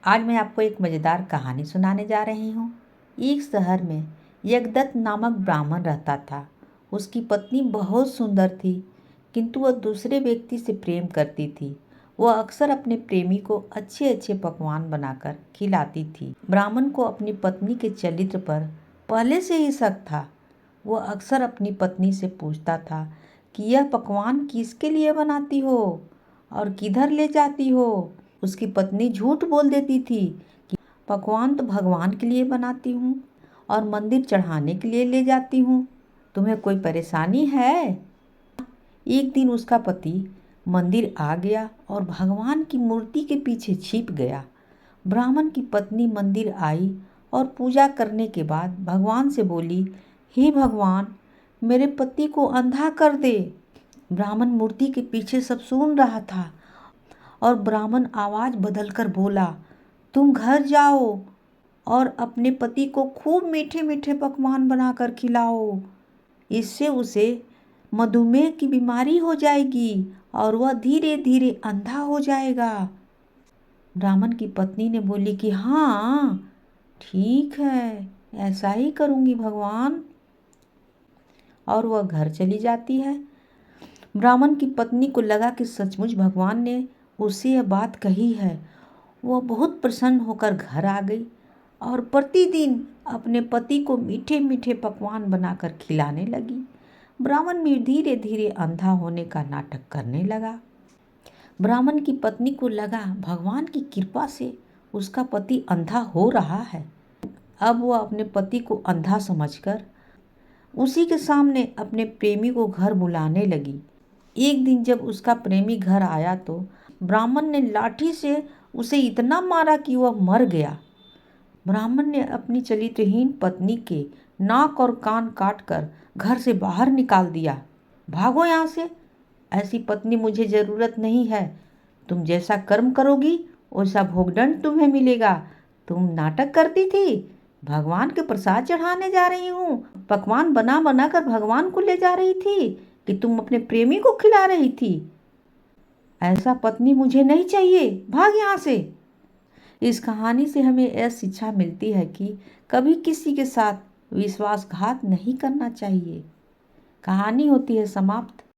आज मैं आपको एक मज़ेदार कहानी सुनाने जा रही हूँ। एक शहर में यज्ञदत्त नामक ब्राह्मण रहता था। उसकी पत्नी बहुत सुंदर थी, किंतु वह दूसरे व्यक्ति से प्रेम करती थी। वह अक्सर अपने प्रेमी को अच्छे अच्छे पकवान बनाकर खिलाती थी। ब्राह्मण को अपनी पत्नी के चरित्र पर पहले से ही शक था। वह अक्सर अपनी पत्नी से पूछता था कि यह पकवान किसके लिए बनाती हो और किधर ले जाती हो। उसकी पत्नी झूठ बोल देती थी कि पकवान तो भगवान के लिए बनाती हूँ और मंदिर चढ़ाने के लिए ले जाती हूँ। तुम्हें कोई परेशानी है? एक दिन उसका पति मंदिर आ गया और भगवान की मूर्ति के पीछे छिप गया। ब्राह्मण की पत्नी मंदिर आई और पूजा करने के बाद भगवान से बोली, हे भगवान, मेरे पति को अंधा कर दे। ब्राह्मण मूर्ति के पीछे सब सुन रहा था और ब्राह्मण आवाज़ बदलकर बोला, तुम घर जाओ और अपने पति को खूब मीठे मीठे पकवान बनाकर खिलाओ। इससे उसे मधुमेह की बीमारी हो जाएगी और वह धीरे धीरे अंधा हो जाएगा। ब्राह्मण की पत्नी ने बोली कि हाँ ठीक है, ऐसा ही करूँगी भगवान, और वह घर चली जाती है। ब्राह्मण की पत्नी को लगा कि सचमुच भगवान ने उससे यह बात कही है। वह बहुत प्रसन्न होकर घर आ गई और प्रतिदिन अपने पति को मीठे मीठे पकवान बनाकर खिलाने लगी। ब्राह्मण भी धीरे धीरे अंधा होने का नाटक करने लगा। ब्राह्मण की पत्नी को लगा भगवान की कृपा से उसका पति अंधा हो रहा है। अब वह अपने पति को अंधा समझकर उसी के सामने अपने प्रेमी को घर बुलाने लगी। एक दिन जब उसका प्रेमी घर आया तो ब्राह्मण ने लाठी से उसे इतना मारा कि वह मर गया। ब्राह्मण ने अपनी चरित्रहीन पत्नी के नाक और कान काटकर घर से बाहर निकाल दिया। भागो यहाँ से, ऐसी पत्नी मुझे ज़रूरत नहीं है। तुम जैसा कर्म करोगी वैसा भोगदंड तुम्हें मिलेगा। तुम नाटक करती थी, भगवान के प्रसाद चढ़ाने जा रही हूँ, पकवान बना बना कर भगवान को ले जा रही थी कि तुम अपने प्रेमी को खिला रही थी। ऐसा पत्नी मुझे नहीं चाहिए, भाग यहाँ से। इस कहानी से हमें यह शिक्षा मिलती है कि कभी किसी के साथ विश्वासघात नहीं करना चाहिए। कहानी होती है समाप्त।